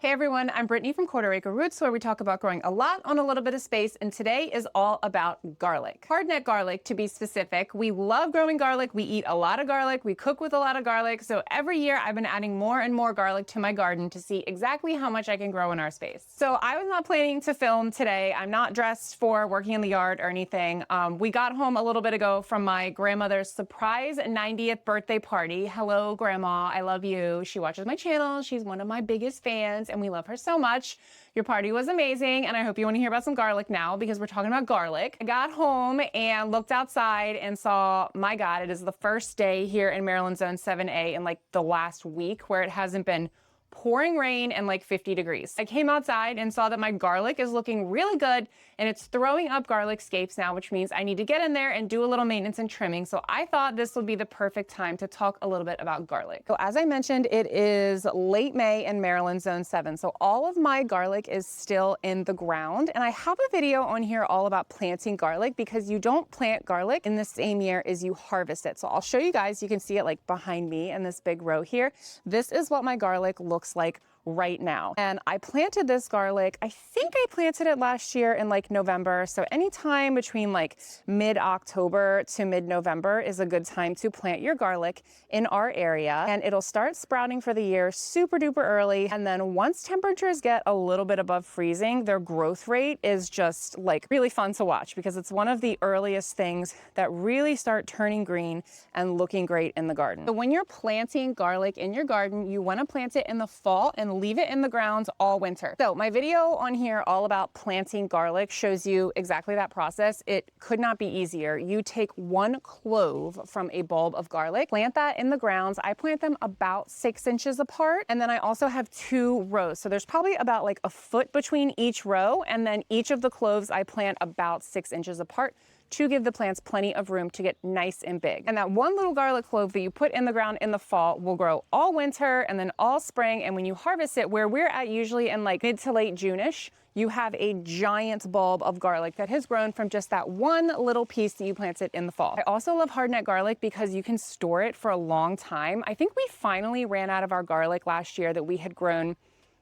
Hey everyone, I'm Brittany from Quarter Acre Roots, where we talk about growing a lot on a little bit of space, and today is all about garlic. Hardneck garlic, to be specific. We love growing garlic, we eat a lot of garlic, we cook with a lot of garlic, so every year I've been adding more and more garlic to my garden to see exactly how much I can grow in our space. So I was not planning to film today. I'm not dressed for working in the yard or anything. We got home a little bit ago from my grandmother's surprise 90th birthday party. Hello, Grandma, I love you. She watches my channel, she's one of my biggest fans, and we love her so much. Your party was amazing, and I hope you want to hear about some garlic now because we're talking about garlic. I got home and looked outside and saw, my God, it is the first day here in Maryland Zone 7A in like the last week where it hasn't been pouring rain and like 50 degrees. I came outside and saw that my garlic is looking really good and it's throwing up garlic scapes now, which means I need to get in there and do a little maintenance and trimming. So I thought this would be the perfect time to talk a little bit about garlic. So as I mentioned, it is late May in Maryland Zone 7. So all of my garlic is still in the ground. And I have a video on here all about planting garlic because you don't plant garlic in the same year as you harvest it. So I'll show you guys, you can see it like behind me in this big row here. This is what my garlic looks like right now. And I planted this garlic, I think I planted it last year in like November. So anytime between like mid-October to mid-November is a good time to plant your garlic in our area. And it'll start sprouting for the year super duper early. And then once temperatures get a little bit above freezing, their growth rate is just like really fun to watch because it's one of the earliest things that really start turning green and looking great in the garden. So when you're planting garlic in your garden, you want to plant it in the fall and leave it in the ground all winter. So my video on here all about planting garlic shows you exactly that process. It could not be easier. You take one clove from a bulb of garlic, plant that in the grounds. I plant them about 6 inches apart. And then I also have 2 rows. So there's probably about like a foot between each row. And then each of the cloves I plant about 6 inches apart to give the plants plenty of room to get nice and big. And that one little garlic clove that you put in the ground in the fall will grow all winter and then all spring. And when you harvest it, where we're at usually in like mid to late June-ish, you have a giant bulb of garlic that has grown from just that one little piece that you planted in the fall. I also love hardneck garlic because you can store it for a long time. I think we finally ran out of our garlic last year that we had grown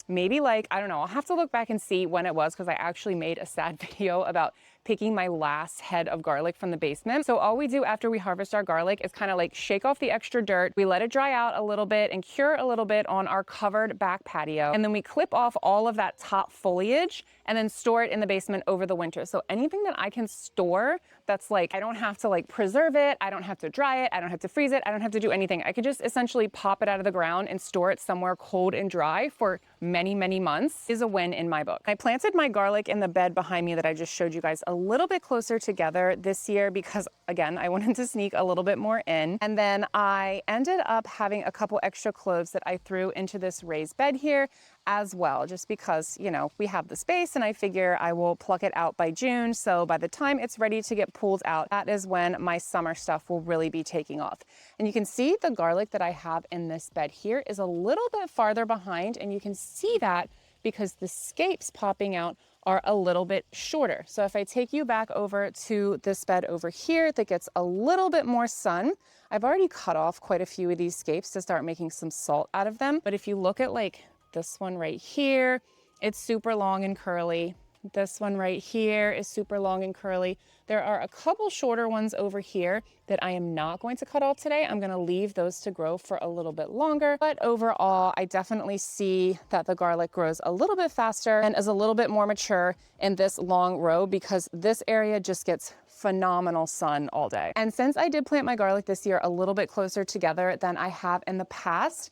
maybe like, I don't know, I'll have to look back and see when it was because I actually made a sad video about picking my last head of garlic from the basement. So all we do after we harvest our garlic is kind of like shake off the extra dirt. We let it dry out a little bit and cure a little bit on our covered back patio. And then we clip off all of that top foliage and then store it in the basement over the winter. So anything that I can store that's like, I don't have to like preserve it, I don't have to dry it, I don't have to freeze it, I don't have to do anything. I could just essentially pop it out of the ground and store it somewhere cold and dry for many, many months is a win in my book. I planted my garlic in the bed behind me that I just showed you guys a little bit closer together this year because again, I wanted to sneak a little bit more in. And then I ended up having a couple extra cloves that I threw into this raised bed here as well, just because, you know, we have the space and I figure I will pluck it out by June. So by the time it's ready to get pulled out, that is when my summer stuff will really be taking off. And you can see the garlic that I have in this bed here is a little bit farther behind, and you can see that because the scapes popping out are a little bit shorter. So if I take you back over to this bed over here that gets a little bit more sun, I've already cut off quite a few of these scapes to start making some salt out of them. But if you look at like this one right here, it's super long and curly. This one right here is super long and curly. There are a couple shorter ones over here that I am not going to cut off today. I'm going to leave those to grow for a little bit longer. But overall, I definitely see that the garlic grows a little bit faster and is a little bit more mature in this long row because this area just gets phenomenal sun all day. And since I did plant my garlic this year a little bit closer together than I have in the past,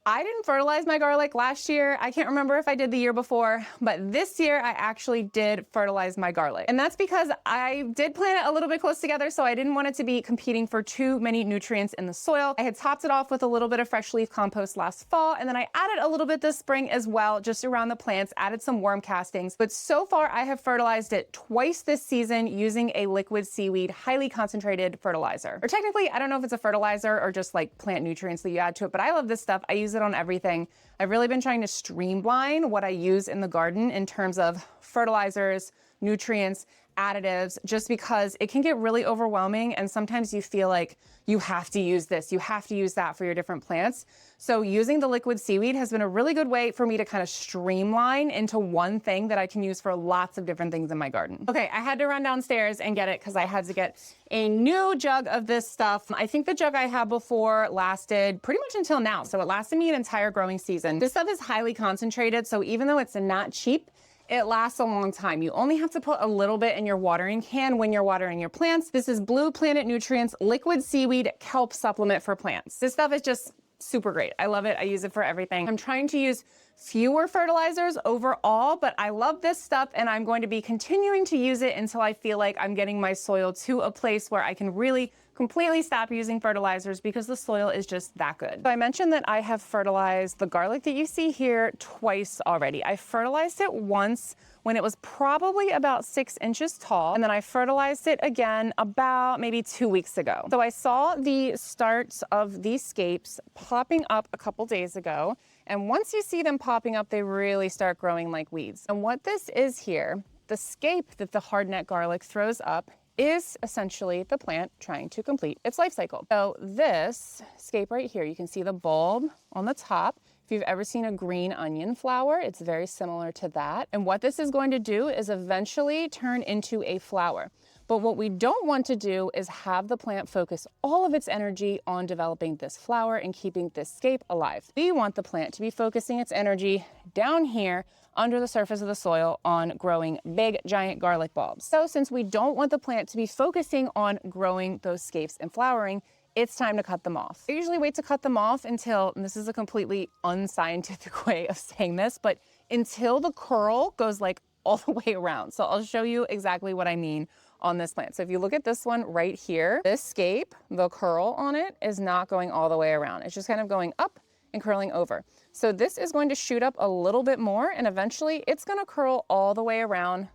I didn't fertilize my garlic last year. I can't remember if I did the year before, but this year I actually did fertilize my garlic. And that's because I did plant it a little bit close together, so I didn't want it to be competing for too many nutrients in the soil. I had topped it off with a little bit of fresh leaf compost last fall, and then I added a little bit this spring as well, just around the plants, added some worm castings. But so far I have fertilized it twice this season using a liquid seaweed, highly concentrated fertilizer. Or technically, I don't know if it's a fertilizer or just like plant nutrients that you add to it, but I love this stuff. I use it on everything. I've really been trying to streamline what I use in the garden in terms of fertilizers, nutrients, additives just because it can get really overwhelming, and sometimes you feel like you have to use this, you have to use that for your different plants. So using the liquid seaweed has been a really good way for me to kind of streamline into one thing that I can use for lots of different things in my garden. Okay, I had to run downstairs and get it because I had to get a new jug of this stuff. I think the jug I had before lasted pretty much until now. So it lasted me an entire growing season. This stuff is highly concentrated, so even though it's not cheap, it lasts a long time. You only have to put a little bit in your watering can when you're watering your plants. This is Blue Planet Nutrients Liquid Seaweed Kelp Supplement for plants. This stuff is just super great. I love it. I use it for everything. I'm trying to use fewer fertilizers overall, but I love this stuff and I'm going to be continuing to use it until I feel like I'm getting my soil to a place where I can really completely stop using fertilizers because the soil is just that good. So I mentioned that I have fertilized the garlic that you see here twice already. I fertilized it once when it was probably about 6 inches tall, and then I fertilized it again about maybe 2 weeks ago. So I saw the starts of these scapes popping up a couple days ago, and once you see them popping up, they really start growing like weeds. And what this is here, the scape that the hardneck garlic throws up is essentially the plant trying to complete its life cycle. So this scape right here, you can see the bulb on the top. If you've ever seen a green onion flower, it's very similar to that. And what this is going to do is eventually turn into a flower. But what we don't want to do is have the plant focus all of its energy on developing this flower and keeping this scape alive. We want the plant to be focusing its energy down here under the surface of the soil on growing big, giant garlic bulbs. So since we don't want the plant to be focusing on growing those scapes and flowering, it's time to cut them off. I usually wait to cut them off until, and this is a completely unscientific way of saying this, but until the curl goes like all the way around. So I'll show you exactly what I mean on this plant. So if you look at this one right here, this scape, the curl on it is not going all the way around. It's just kind of going up and curling over. So this is going to shoot up a little bit more and eventually it's going to curl all the way around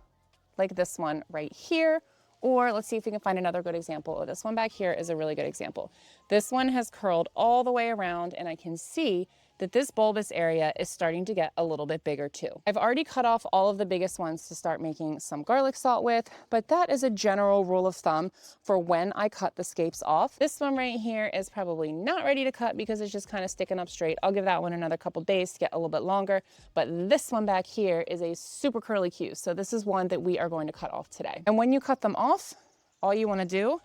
like this one right here. Or let's see if we can find another good example. Oh, this one back here is a really good example. This one has curled all the way around and I can see that this bulbous area is starting to get a little bit bigger too. I've already cut off all of the biggest ones to start making some garlic salt with, but that is a general rule of thumb for when I cut the scapes off. This one right here is probably not ready to cut because it's just kind of sticking up straight. I'll give that one another couple days to get a little bit longer, but this one back here is a super curly Q. So this is one that we are going to cut off today. And when you cut them off, all you want to do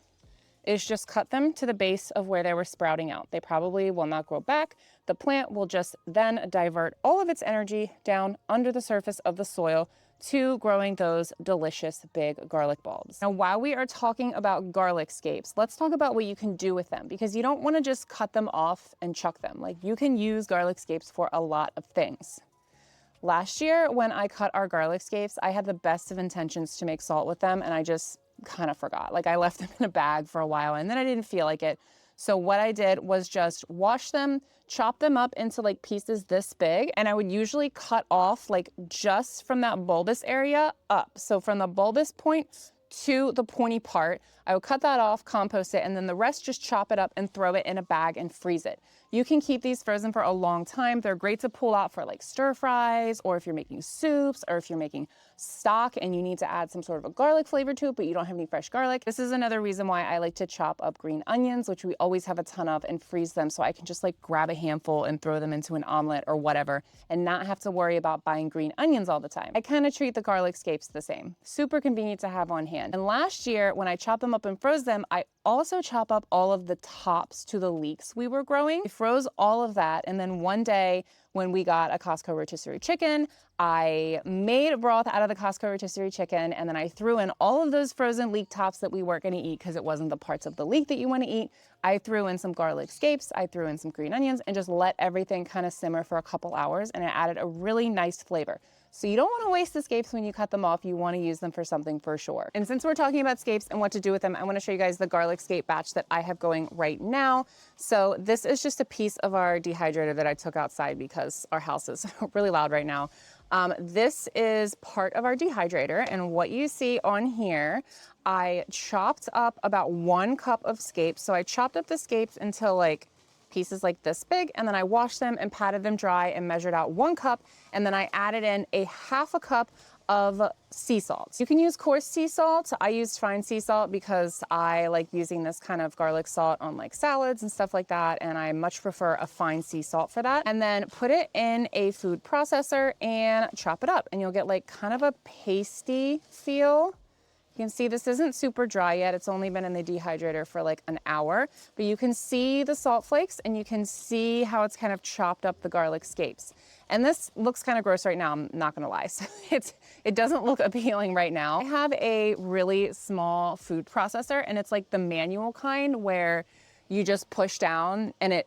is just cut them to the base of where they were sprouting out. They probably will not grow back. The plant will just then divert all of its energy down under the surface of the soil to growing those delicious big garlic bulbs. Now, while we are talking about garlic scapes, let's talk about what you can do with them because you don't want to just cut them off and chuck them. Like you can use garlic scapes for a lot of things. Last year, when I cut our garlic scapes, I had the best of intentions to make salt with them and I just kind of forgot. Like I left them in a bag for a while and then I didn't feel like it. So what I did was just wash them, chop them up into like pieces this big, and I would usually cut off like just from that bulbous area up. So from the bulbous point to the pointy part, I would cut that off, compost it, and then the rest just chop it up and throw it in a bag and freeze it. You can keep these frozen for a long time. They're great to pull out for like stir fries, or if you're making soups, or if you're making stock and you need to add some sort of a garlic flavor to it, but you don't have any fresh garlic. This is another reason why I like to chop up green onions, which we always have a ton of, and freeze them so I can just like grab a handful and throw them into an omelet or whatever and not have to worry about buying green onions all the time. I kind of treat the garlic scapes the same. Super convenient to have on hand. And last year when I chopped them up and froze them, I also chop up all of the tops to the leeks we were growing. I froze all of that, and then one day when we got a Costco rotisserie chicken, I made broth out of the Costco rotisserie chicken, and then I threw in all of those frozen leek tops that we weren't going to eat because it wasn't the parts of the leek that you want to eat. I threw in some garlic scapes, I threw in some green onions, and just let everything kind of simmer for a couple hours, and it added a really nice flavor. So you don't want to waste the scapes when you cut them off. You want to use them for something for sure. And since we're talking about scapes and what to do with them, I want to show you guys the garlic scape batch that I have going right now. So this is just a piece of our dehydrator that I took outside because our house is really loud right now. This is part of our dehydrator, and what you see on here, I chopped up about 1 cup of scapes. So I chopped up the scapes until like pieces like this big, and then I washed them and patted them dry and measured out 1 cup, and then I added in a 1/2 cup of sea salt. You can use coarse sea salt. I used fine sea salt because I like using this kind of garlic salt on like salads and stuff like that, and I much prefer a fine sea salt for that. And then put it in a food processor and chop it up, and you'll get like kind of a pasty feel. You can see this isn't super dry yet. It's only been in the dehydrator for like an hour, but you can see the salt flakes and you can see how it's kind of chopped up the garlic scapes. And this looks kind of gross right now, I'm not gonna lie. So it doesn't look appealing right now. I have a really small food processor, and it's like the manual kind where you just push down and it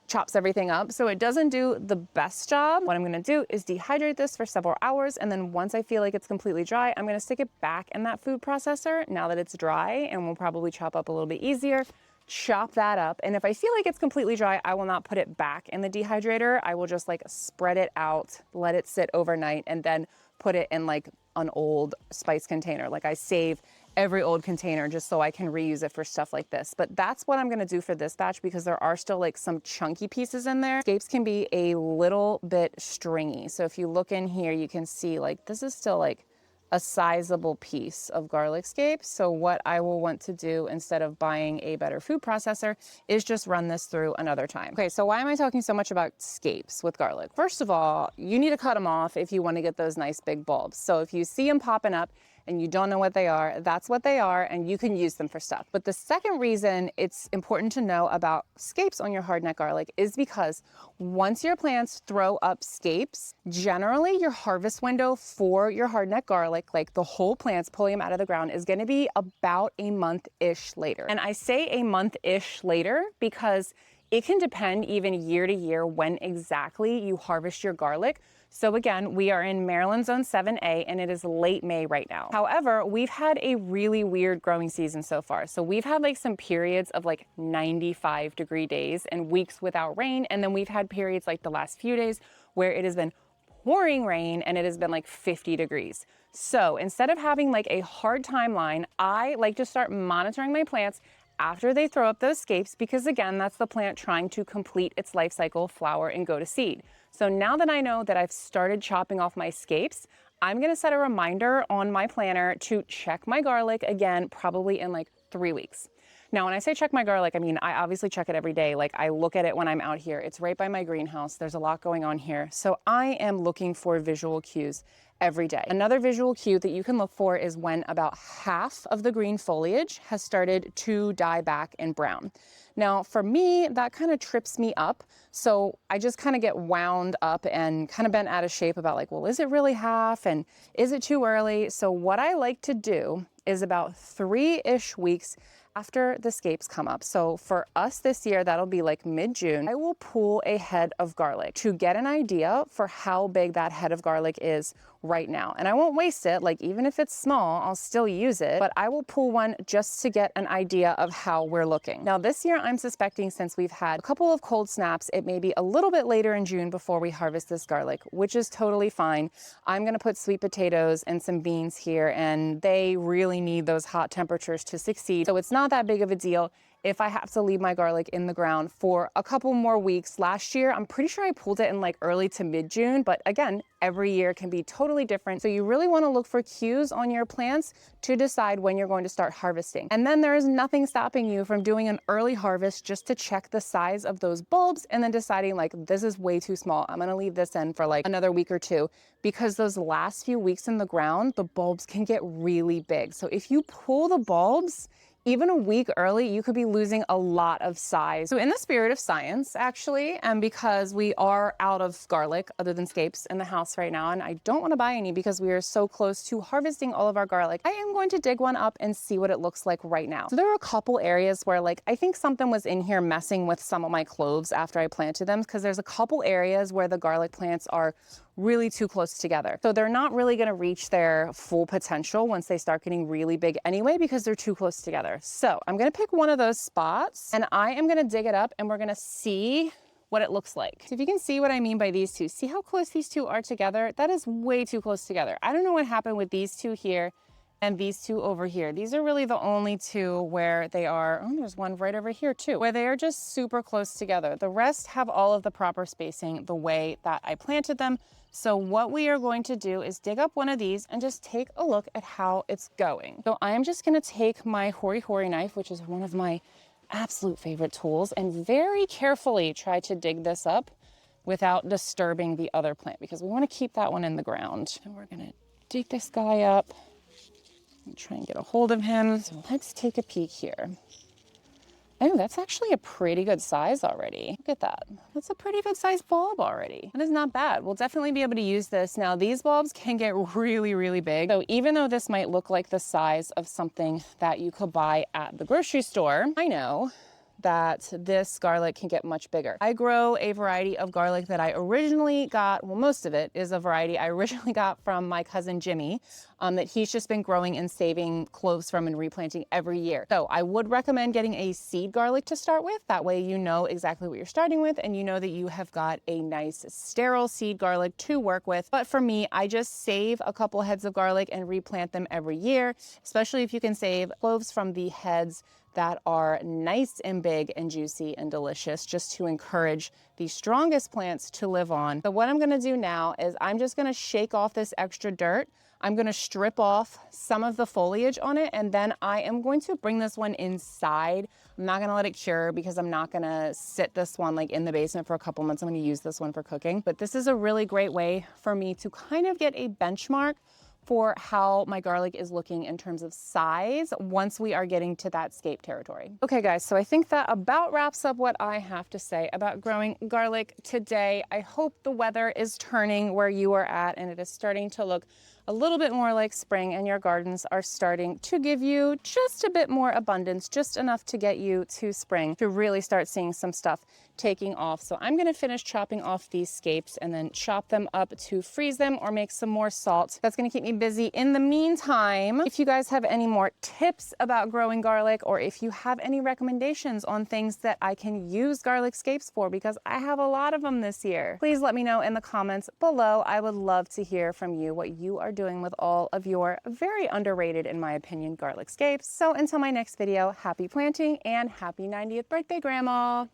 chops everything up. So it doesn't do the best job. What I'm gonna do is dehydrate this for several hours, and then once I feel like it's completely dry, I'm gonna stick it back in that food processor now that it's dry, and we'll probably chop up a little bit easier. Chop that up, and if I feel like it's completely dry, I will not put it back in the dehydrator. I will just like spread it out, let it sit overnight, and then put it in like an old spice container. Like I save every old container just so I can reuse it for stuff like this. But that's what I'm gonna do for this batch because there are still like some chunky pieces in there. Scapes can be a little bit stringy. So if you look in here, you can see like this is still like a sizable piece of garlic scapes. So what I will want to do instead of buying a better food processor is just run this through another time. Okay, so why am I talking so much about scapes with garlic? First of all, you need to cut them off if you want to get those nice big bulbs. So if you see them popping up and you don't know what they are, that's what they are, and you can use them for stuff. But the second reason it's important to know about scapes on your hardneck garlic is because once your plants throw up scapes, generally your harvest window for your hardneck garlic, like the whole plants pulling them out of the ground, is gonna be about a month-ish later. And I say a month-ish later because it can depend even year to year when exactly you harvest your garlic. So again, we are in Maryland Zone 7A and it is late May right now. However, we've had a really weird growing season so far. So we've had like some periods of like 95-degree days and weeks without rain. And then we've had periods like the last few days where it has been pouring rain and it has been like 50 degrees. So instead of having like a hard timeline, I like to start monitoring my plants after they throw up those scapes, because again, that's the plant trying to complete its life cycle, flower, and go to seed. So now that I know that I've started chopping off my scapes, I'm gonna set a reminder on my planner to check my garlic again, probably in like 3 weeks. Now, when I say check my garlic, I mean, I obviously check it every day. Like I look at it when I'm out here. It's right by my greenhouse. There's a lot going on here. So I am looking for visual cues every day. Another visual cue that you can look for is when about half of the green foliage has started to die back in brown. Now, for me, that kind of trips me up. So I just kind of get wound up and kind of bent out of shape about like, well, is it really half? And is it too early? So what I like to do is about 3-ish weeks after the scapes come up. So for us this year, that'll be like mid-June, I will pull a head of garlic to get an idea for how big that head of garlic is right now. And I won't waste it, like even if it's small, I'll still use it, but I will pull one just to get an idea of how we're looking. Now this year, I'm suspecting since we've had a couple of cold snaps, it may be a little bit later in June before we harvest this garlic, which is totally fine. I'm gonna put sweet potatoes and some beans here, and they really need those hot temperatures to succeed. So it's not that big of a deal if I have to leave my garlic in the ground for a couple more weeks. Last year, I'm pretty sure I pulled it in like early to mid-June, but again, every year can be totally different. So you really want to look for cues on your plants to decide when you're going to start harvesting. And then there is nothing stopping you from doing an early harvest just to check the size of those bulbs and then deciding like, this is way too small. I'm going to leave this in for like another week or two, because those last few weeks in the ground, the bulbs can get really big. So if you pull the bulbs even a week early, you could be losing a lot of size. So in the spirit of science, actually, and because we are out of garlic other than scapes in the house right now, and I don't want to buy any because we are so close to harvesting all of our garlic, I am going to dig one up and see what it looks like right now. So there are a couple areas where like, I think something was in here messing with some of my cloves after I planted them, because there's a couple areas where the garlic plants are really too close together. So they're not really gonna reach their full potential once they start getting really big anyway, because they're too close together. So I'm gonna pick one of those spots and I am gonna dig it up and we're gonna see what it looks like. So if you can see what I mean by these two, see how close these two are together? That is way too close together. I don't know what happened with these two here and these two over here. These are really the only two where they are, oh, there's one right over here too, where they are just super close together. The rest have all of the proper spacing the way that I planted them. So what we are going to do is dig up one of these and just take a look at how it's going. So I am just gonna take my Hori Hori knife, which is one of my absolute favorite tools, and very carefully try to dig this up without disturbing the other plant, because we want to keep that one in the ground. And we're gonna dig this guy up and try and get a hold of him. So let's take a peek here. Oh, that's actually a pretty good size already. Look at that. That's a pretty good sized bulb already. That is not bad. We'll definitely be able to use this. Now, these bulbs can get really, really big. So even though this might look like the size of something that you could buy at the grocery store, I know that this garlic can get much bigger. I grow a variety of garlic that I originally got, well, most of it is a variety I originally got from my cousin Jimmy, that he's just been growing and saving cloves from and replanting every year. So I would recommend getting a seed garlic to start with. That way you know exactly what you're starting with and you know that you have got a nice sterile seed garlic to work with. But for me, I just save a couple heads of garlic and replant them every year, especially if you can save cloves from the heads that are nice and big and juicy and delicious, just to encourage the strongest plants to live on. So what I'm gonna do now is I'm just gonna shake off this extra dirt. I'm gonna strip off some of the foliage on it, and then I am going to bring this one inside. I'm not gonna let it cure because I'm not gonna sit this one like in the basement for a couple months. I'm gonna use this one for cooking. But this is a really great way for me to kind of get a benchmark for how my garlic is looking in terms of size once we are getting to that scape territory. Okay guys, so I think that about wraps up what I have to say about growing garlic today. I hope the weather is turning where you are at and it is starting to look a little bit more like spring and your gardens are starting to give you just a bit more abundance, just enough to get you to spring to really start seeing some stuff taking off. So I'm gonna finish chopping off these scapes and then chop them up to freeze them or make some more salt. That's gonna keep me busy. In the meantime, if you guys have any more tips about growing garlic, or if you have any recommendations on things that I can use garlic scapes for, because I have a lot of them this year, please let me know in the comments below. I would love to hear from you what you are doing with all of your very underrated, in my opinion, garlic scapes. So until my next video, happy planting and happy 90th birthday, Grandma.